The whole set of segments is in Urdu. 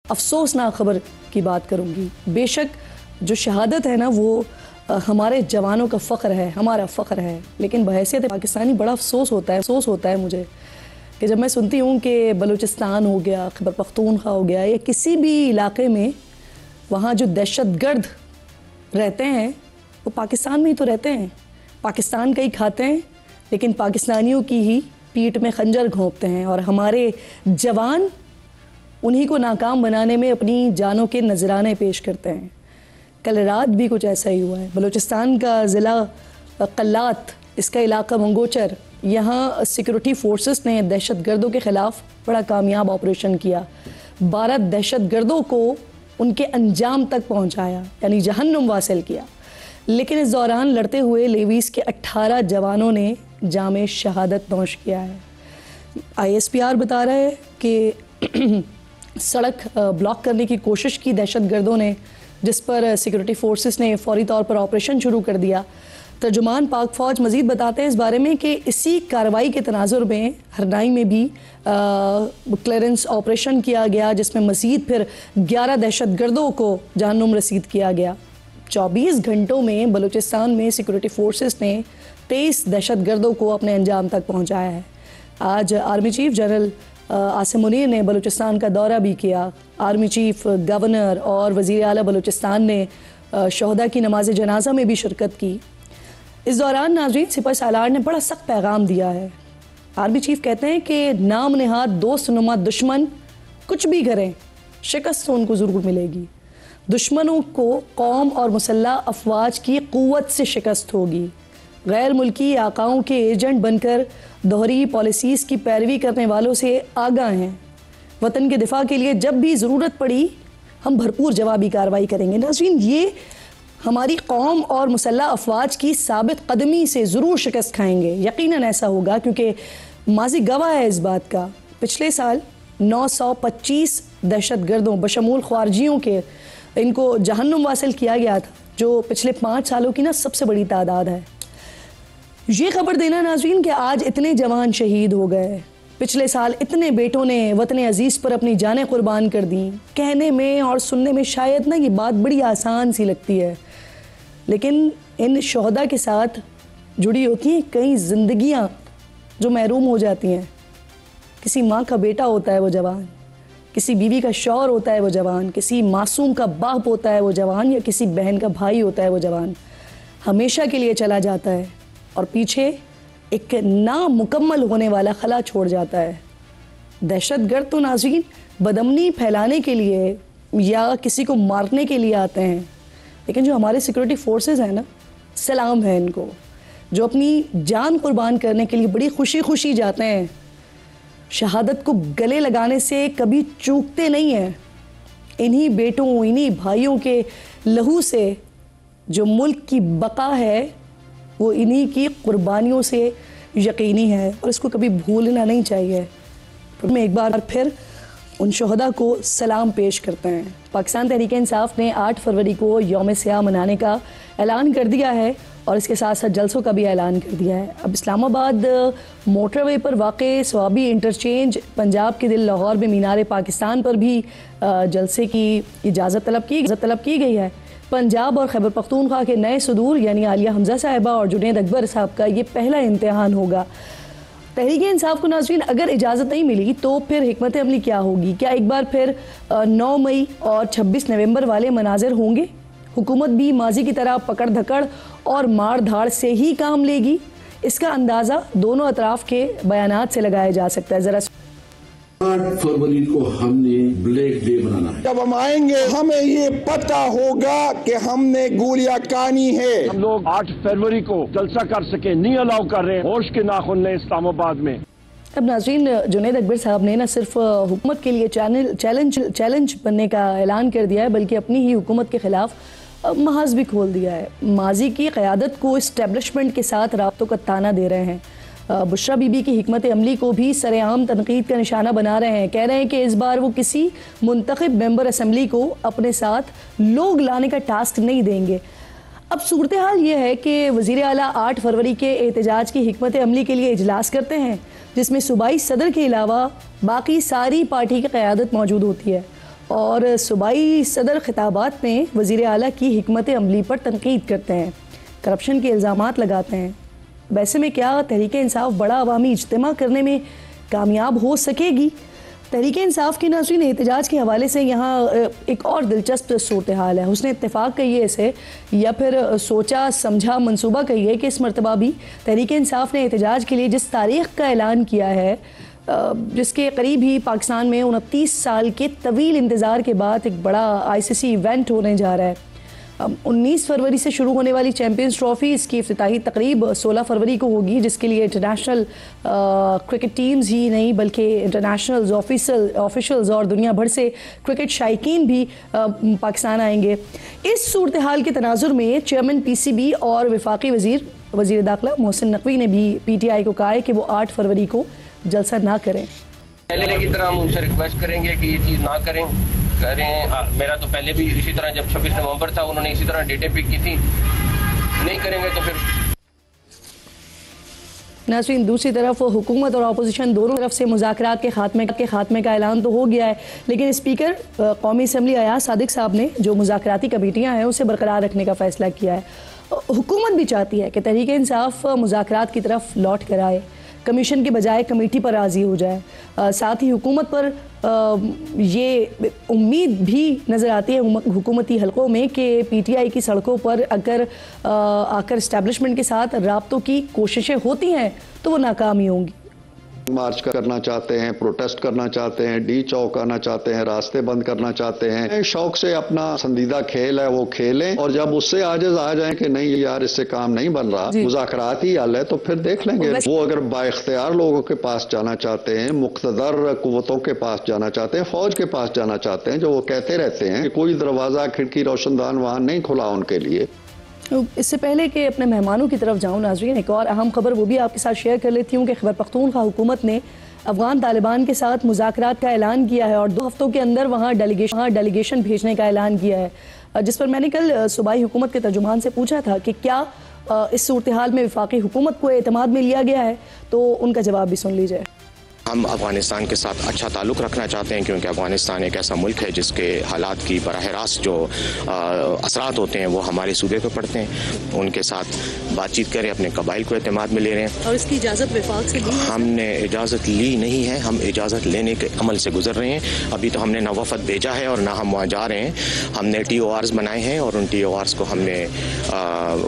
افسوسناک خبر کی بات کروں گی. بے شک جو شہادت ہے نا وہ ہمارے جوانوں کا فخر ہے, ہمارا فخر ہے, لیکن بحیثیت پاکستانی بڑا افسوس ہوتا ہے مجھے کہ جب میں سنتی ہوں کہ بلوچستان ہو گیا, خیبر پختونخوا ہو گیا, یا کسی بھی علاقے میں وہاں جو دہشت گرد رہتے ہیں وہ پاکستان میں ہی تو رہتے ہیں, پاکستان کا ہی کھاتے ہیں, لیکن پاکستانیوں کی ہی پیٹھ میں خنجر گھونپتے ہیں, اور ہمارے جوان انہی کو ناکام بنانے میں اپنی جانوں کے نذرانے پیش کرتے ہیں. کل رات بھی کچھ ایسا ہی ہوا ہے. بلوچستان کا ضلع قلات, اس کا علاقہ منگوچر, یہاں سیکورٹی فورسز نے دہشت گردوں کے خلاف بڑا کامیاب آپریشن کیا. 12 دہشت گردوں کو ان کے انجام تک پہنچایا, یعنی جہنم واصل کیا. لیکن اس دوران لڑتے ہوئے لیویز کے 18 جوانوں نے جام شہادت نوش کیا ہے. ISPR بتا رہا ہے کہ سڑک بلاک کرنے کی کوشش کی دہشت گردوں نے, جس پر سیکورٹی فورسز نے فوری طور پر آپریشن شروع کر دیا. ترجمان پاک فوج مزید بتاتے ہیں اس بارے میں کہ اسی کارروائی کے تناظر میں ہرنائی میں بھی کلیئرنس آپریشن کیا گیا, جس میں مزید پھر 11 دہشت گردوں کو جہنم رسید کیا گیا. 24 گھنٹوں میں بلوچستان میں سیکورٹی فورسز نے 23 دہشت گردوں کو اپنے انجام تک پہنچایا ہے. آج army chief general Asim Munir نے بلوچستان کا دورہ بھی کیا. آرمی چیف, گورنر اور وزیر اعلیٰ بلوچستان نے شہداء کی نماز جنازہ میں بھی شرکت کی. اس دوران ناظرین سپہ سالار نے بڑا سخت پیغام دیا ہے. آرمی چیف کہتے ہیں کہ نام نہاد دوست نما دشمن کچھ بھی کریں, شکست تو ان کو ضرور ملے گی. دشمنوں کو قوم اور مسلح افواج کی قوت سے شکست ہوگی. غیر ملکی آقاؤں کے ایجنٹ بن کر دوہری پالیسیز کی پیروی کرنے والوں سے آگاہ ہیں. وطن کے دفاع کے لیے جب بھی ضرورت پڑی ہم بھرپور جوابی کارروائی کریں گے. ناظرین, یہ ہماری قوم اور مسلح افواج کی ثابت قدمی سے ضرور شکست کھائیں گے. یقیناً ایسا ہوگا کیونکہ ماضی گواہ ہے اس بات کا. پچھلے سال 925 دہشت گردوں بشمول خوارجیوں کے ان کو جہنم واصل کیا گیا تھا, جو پچھلے 5 سالوں کی سب سے بڑی تعداد ہے. یہ خبر دینا ناظرین کہ آج اتنے جوان شہید ہو گئے, پچھلے سال اتنے بیٹوں نے وطن عزیز پر اپنی جانیں قربان کر دیں. کہنے میں اور سننے میں شاید یہ بات بڑی آسان سی لگتی ہے, لیکن ان شہداء کے ساتھ جڑی ہوتی ہیں کئی زندگیاں جو محروم ہو جاتی ہیں. کسی ماں کا بیٹا ہوتا ہے وہ جوان, کسی بیوی کا شوہر ہوتا ہے وہ جوان, کسی معصوم کا باپ ہوتا ہے وہ جوان, یا کسی بہن کا بھائی ہوتا ہے وہ جوان. ہمیشہ کے لیے چلا جاتا ہے اور پیچھے ایک نامکمل ہونے والا خلا چھوڑ جاتا ہے. دہشت گرد تو ناظرین بدامنی پھیلانے کے لیے یا کسی کو مارنے کے لیے آتے ہیں, لیکن جو ہمارے سیکورٹی فورسز ہیں نا, سلام ہے ان کو, جو اپنی جان قربان کرنے کے لیے بڑی خوشی خوشی جاتے ہیں, شہادت کو گلے لگانے سے کبھی چوکتے نہیں ہیں. انہی بیٹوں, انہی بھائیوں کے لہو سے جو ملک کی بقا ہے وہ انہی کی قربانیوں سے یقینی ہے, اور اس کو کبھی بھولنا نہیں چاہیے. میں ایک بار پھر ان شہداء کو سلام پیش کرتے ہیں. پاکستان تحریک انصاف نے 8 فروری کو یوم سیاہ منانے کا اعلان کر دیا ہے, اور اس کے ساتھ ساتھ جلسوں کا بھی اعلان کر دیا ہے. اب اسلام آباد موٹر وے پر واقع سوابی انٹرچینج پنجاب کے دل لاہور میں مینار پاکستان پر بھی جلسے کی اجازت طلب کی گئی ہے. پنجاب اور خیبر پختونخوا کے نئے صدور یعنی عالیہ حمزہ صاحبہ اور جنید اکبر صاحب کا یہ پہلا امتحان ہوگا. تحریک انصاف کو ناظرین اگر اجازت نہیں ملی تو پھر حکمت عملی کیا ہوگی؟ کیا ایک بار پھر 9 مئی اور 26 نومبر والے مناظر ہوں گے؟ حکومت بھی ماضی کی طرح پکڑ دھکڑ اور مار دھاڑ سے ہی کام لے گی؟ اس کا اندازہ دونوں اطراف کے بیانات سے لگایا جا سکتا ہے. ذرا 8 فروری کو ہم نے بلیک ڈے منانا ہے. جب ہم آئیں گے ہمیں یہ پتہ ہوگا کہ ہم نے گولیاں کانی ہے. ہم لوگ 8 فروری کو جلسہ کر سکے نہیں الاؤ کر رہے ہیں ہوش کے ناخن نے اسلام آباد میں. اب ناظرین جنید اکبر صاحب نے نہ صرف حکومت کے لیے چیلنج بننے کا اعلان کر دیا ہے بلکہ اپنی ہی حکومت کے خلاف محاذ بھی کھول دیا ہے. ماضی کی قیادت کو اسٹیبلشمنٹ کے ساتھ رابطوں کا تانا دے رہے ہیں. بشرا بی بی کی حکمت عملی کو بھی سرعام تنقید کا نشانہ بنا رہے ہیں. کہہ رہے ہیں کہ اس بار وہ کسی منتخب ممبر اسمبلی کو اپنے ساتھ لوگ لانے کا ٹاسک نہیں دیں گے. اب صورتحال یہ ہے کہ وزیر اعلیٰ 8 فروری کے احتجاج کی حکمت عملی کے لیے اجلاس کرتے ہیں جس میں صوبائی صدر کے علاوہ باقی ساری پارٹی کی قیادت موجود ہوتی ہے اور صوبائی صدر خطابات میں وزیر اعلیٰ کی حکمت عملی پر تنقید کرتے ہیں، کرپشن کے الزامات لگاتے ہیں۔ ویسے میں کیا تحریک انصاف بڑا عوامی اجتماع کرنے میں کامیاب ہو سکے گی؟ تحریک انصاف کی ناظرین احتجاج کے حوالے سے یہاں ایک اور دلچسپ صورتحال ہے، حسن اتفاق کہیے اسے یا پھر سوچا سمجھا منصوبہ کہیے کہ اس مرتبہ بھی تحریک انصاف نے احتجاج کے لیے جس تاریخ کا اعلان کیا ہے، جس کے قریب ہی پاکستان میں 29 سال کے طویل انتظار کے بعد ایک بڑا ICC ایونٹ ہونے جا رہا ہے۔ 19 فروری سے شروع ہونے والی چیمپئنز ٹرافی، اس کی افتتاحی تقریب 16 فروری کو ہوگی، جس کے لیے انٹرنیشنل کرکٹ ٹیمز ہی نہیں بلکہ انٹرنیشنل آفیشلز اور دنیا بھر سے کرکٹ شائقین بھی پاکستان آئیں گے۔ اس صورتحال کے تناظر میں چیئرمین PCB اور وفاقی وزیر داخلہ محسن نقوی نے بھی PTI کو کہا ہے کہ وہ 8 فروری کو جلسہ نہ کریں۔ پہلے کی طرح ہم ان سے ریکویسٹ کریں گے کہ یہ چیز نہ کریں۔ میرا تو پہلے بھی اسی طرح جب 26 نومبر تھا انہوں نے اسی طرح ڈیٹیں پک کی تھی، نہیں کریں گے تو پھر۔ ناظرین دوسری طرف حکومت اور اپوزیشن دونوں طرف سے مذاکرات کے خاتمے کا اعلان تو ہو گیا ہے، لیکن اسپیکر قومی اسمبلی ایاز صادق صاحب نے جو مذاکراتی کمیٹیاں ہیں اسے برقرار رکھنے کا فیصلہ کیا ہے۔ حکومت بھی چاہتی ہے کہ تحریک انصاف مذاکرات کی طرف لوٹ کر آئے، کمیشن کے بجائے کمیٹی پر راضی ہو جائے۔ ساتھ ہی حکومت پر یہ امید بھی نظر آتی ہے حکومتی حلقوں میں کہ PTI کی سڑکوں پر اگر آ کر اسٹیبلشمنٹ کے ساتھ رابطوں کی کوششیں ہوتی ہیں تو وہ ناکام ہی ہوں گی۔ مارچ کرنا چاہتے ہیں، پروٹیسٹ کرنا چاہتے ہیں، ڈی چوک آنا چاہتے ہیں، راستے بند کرنا چاہتے ہیں، شوق سے اپنا پسندیدہ کھیل ہے وہ کھیلیں، اور جب اس سے عاجز آ جائیں کہ نہیں یار اس سے کام نہیں بن رہا، مذاکرات ہی حل ہے، تو پھر دیکھ لیں گے۔ وہ اگر با اختیار لوگوں کے پاس جانا چاہتے ہیں، مقتدر قوتوں کے پاس جانا چاہتے ہیں، فوج کے پاس جانا چاہتے ہیں، جو وہ کہتے رہتے ہیں کہ کوئی دروازہ کھڑکی روشن دان وہاں نہیں کھلا ان کے لیے۔ اس سے پہلے کہ اپنے مہمانوں کی طرف جاؤں ناظرین، ایک اور اہم خبر وہ بھی آپ کے ساتھ شیئر کر لیتی ہوں کہ خیبر پختونخوا حکومت نے افغان طالبان کے ساتھ مذاکرات کا اعلان کیا ہے اور 2 ہفتوں کے اندر وہاں ڈیلیگیشن بھیجنے کا اعلان کیا ہے، جس پر میں نے کل صوبائی حکومت کے ترجمان سے پوچھا تھا کہ کیا اس صورتحال میں وفاقی حکومت کو اعتماد میں لیا گیا ہے، تو ان کا جواب بھی سن لیجئے۔ ہم افغانستان کے ساتھ اچھا تعلق رکھنا چاہتے ہیں کیونکہ افغانستان ایک ایسا ملک ہے جس کے حالات کی براہ راست جو اثرات ہوتے ہیں وہ ہمارے صوبے پہ پڑتے ہیں۔ ان کے ساتھ بات چیت کریں، اپنے قبائل کو اعتماد میں لے رہے ہیں۔ اور اس کی اجازت وفاق سے لی ہے؟ ہم نے اجازت لی نہیں ہے، ہم اجازت لینے کے عمل سے گزر رہے ہیں۔ ابھی تو ہم نے نہ وفد بھیجا ہے اور نہ ہم وہاں جا رہے ہیں۔ ہم نے TORs بنائے ہیں اور ان TORs کو ہم نے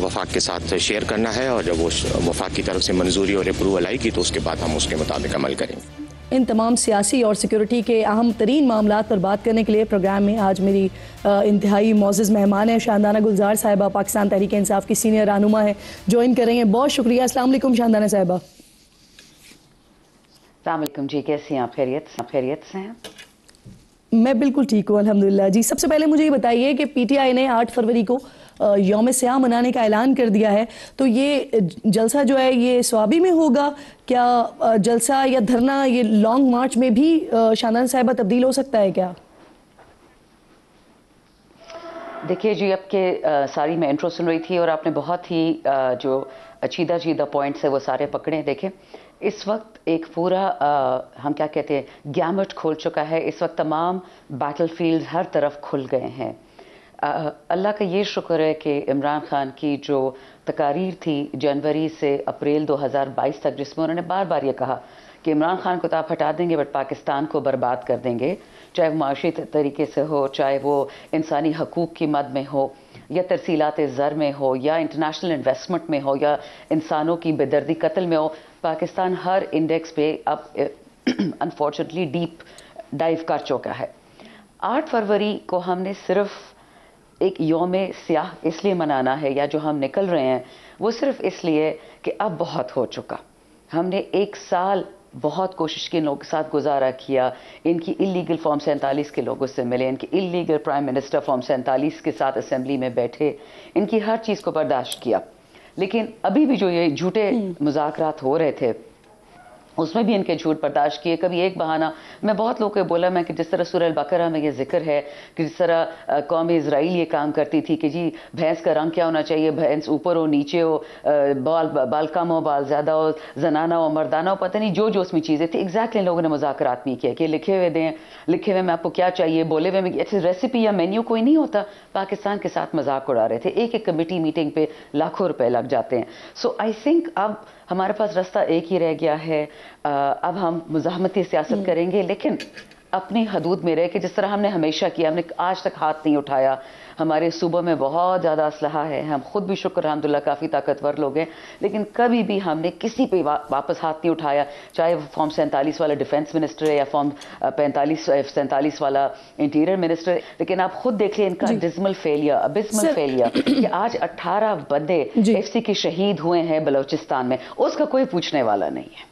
وفاق کے ساتھ شیئر کرنا ہے، اور جب وہ وفاق کی طرف سے منظوری اور اپروول آئے گی تو اس کے بعد ہم اس کے مطابق عمل کریں گے۔ ان تمام سیاسی اور سیکیورٹی کے اہم ترین معاملات پر بات کرنے کے لیے پروگرام میں آج میری انتہائی معزز مہمان ہیں شاندانہ گلزار صاحبہ، پاکستان تحریک انصاف کی سینئر رہنما ہے، جوائن کر رہی ہیں۔ بہت شکریہ۔ السلام علیکم شاندانہ صاحبہ۔ السلام علیکم جی، کیسی ہیں آپ؟ خیریت سے ہیں؟ میں بالکل ٹھیک ہوں الحمدللہ جی۔ سب سے پہلے مجھے یہ بتائیے کہ PTI نے 8 فروری کو یوم سیاہ منانے کا اعلان کر دیا ہے، تو یہ جلسہ جو ہے یہ سوابی میں ہوگا کیا؟ جلسہ یا دھرنا یہ لانگ مارچ میں بھی شاندان صاحبہ تبدیل ہو سکتا ہے کیا؟ دیکھیے جی، اب کہ ساری میں انٹرو سن رہی تھی اور آپ نے بہت ہی جو اچیدہ پوائنٹس ہیں وہ سارے پکڑے۔ دیکھیں اس وقت ایک پورا ہم کیا کہتے ہیں گیمٹ کھول چکا ہے، اس وقت تمام بیٹل فیلڈ ہر طرف کھل گئے ہیں۔ اللہ کا یہ شکر ہے کہ عمران خان کی جو تقاریر تھی جنوری سے اپریل 2022 تک، جس میں انہوں نے بار بار یہ کہا کہ عمران خان کو تو آپ ہٹا دیں گے بٹ پاکستان کو برباد کر دیں گے، چاہے وہ معاشی طریقے سے ہو، چاہے وہ انسانی حقوق کی مد میں ہو، یا ترسیلات زر میں ہو، یا انٹرنیشنل انویسٹمنٹ میں ہو، یا انسانوں کی بے دردی قتل میں ہو، پاکستان ہر انڈیکس پہ اب انفارچونیٹلی ڈیپ ڈائیو کر چکا ہے۔ 8 فروری کو ہم نے صرف ایک یوم سیاہ اس لیے منانا ہے، یا جو ہم نکل رہے ہیں وہ صرف اس لیے کہ اب بہت ہو چکا۔ ہم نے 1 سال بہت کوشش کی، ان لوگوں کے ساتھ گزارا کیا، ان کی اللیگل فارم 47 کے لوگوں سے ملے، ان کی اللیگل پرائم منسٹر فارم 47 کے ساتھ اسمبلی میں بیٹھے، ان کی ہر چیز کو برداشت کیا، لیکن ابھی بھی جو یہ جھوٹے مذاکرات ہو رہے تھے اس میں بھی ان کے جھوٹ برداشت کیے. کبھی ایک بہانہ میں بہت لوگوں کو بولا میں کہ جس طرح سورہ البقرہ میں یہ ذکر ہے کہ جس طرح قوم اسرائیل یہ کام کرتی تھی کہ جی بھینس کا رنگ کیا ہونا چاہیے, بھینس اوپر ہو نیچے ہو, بال کم ہو بال زیادہ ہو, زنانہ ہو مردانہ ہو, پتہ نہیں جو اس میں چیزیں تھیں ایگزیکٹلی لوگوں نے مذاکرات نہیں کیا کہ لکھے ہوئے دیں, لکھے ہوئے میں آپ کو کیا چاہیے, بولے ہوئے میں ایسی ریسیپی یا مینیو کوئی نہیں ہوتا. پاکستان کے ساتھ مذاق اڑا رہے تھے. ایک کمیٹی میٹنگ پہ لاکھوں روپے لگ جاتے ہیں. سو آئی تھنک اب ہمارے پاس راستہ ایک ہی رہ گیا ہے. اب ہم مزاحمتی سیاست کریں گے لیکن اپنی حدود میں رہ کے, جس طرح ہم نے ہمیشہ کیا. ہم نے آج تک ہاتھ نہیں اٹھایا. ہمارے صوبوں میں بہت زیادہ اسلحہ ہے, ہم خود بھی شکر الحمدللہ کافی طاقتور لوگ ہیں, لیکن کبھی بھی ہم نے کسی پہ واپس ہاتھ نہیں اٹھایا, چاہے وہ فارم 47 والا ڈیفنس منسٹر ہے یا فارم 47 والا انٹیریئر منسٹر. لیکن آپ خود دیکھ لیں ان کا ڈزمل فیلئر, ابسمل فیلئر کہ آج 18 بندے ایف سی کے شہید ہوئے ہیں بلوچستان میں, اس کا کوئی پوچھنے والا نہیں ہے.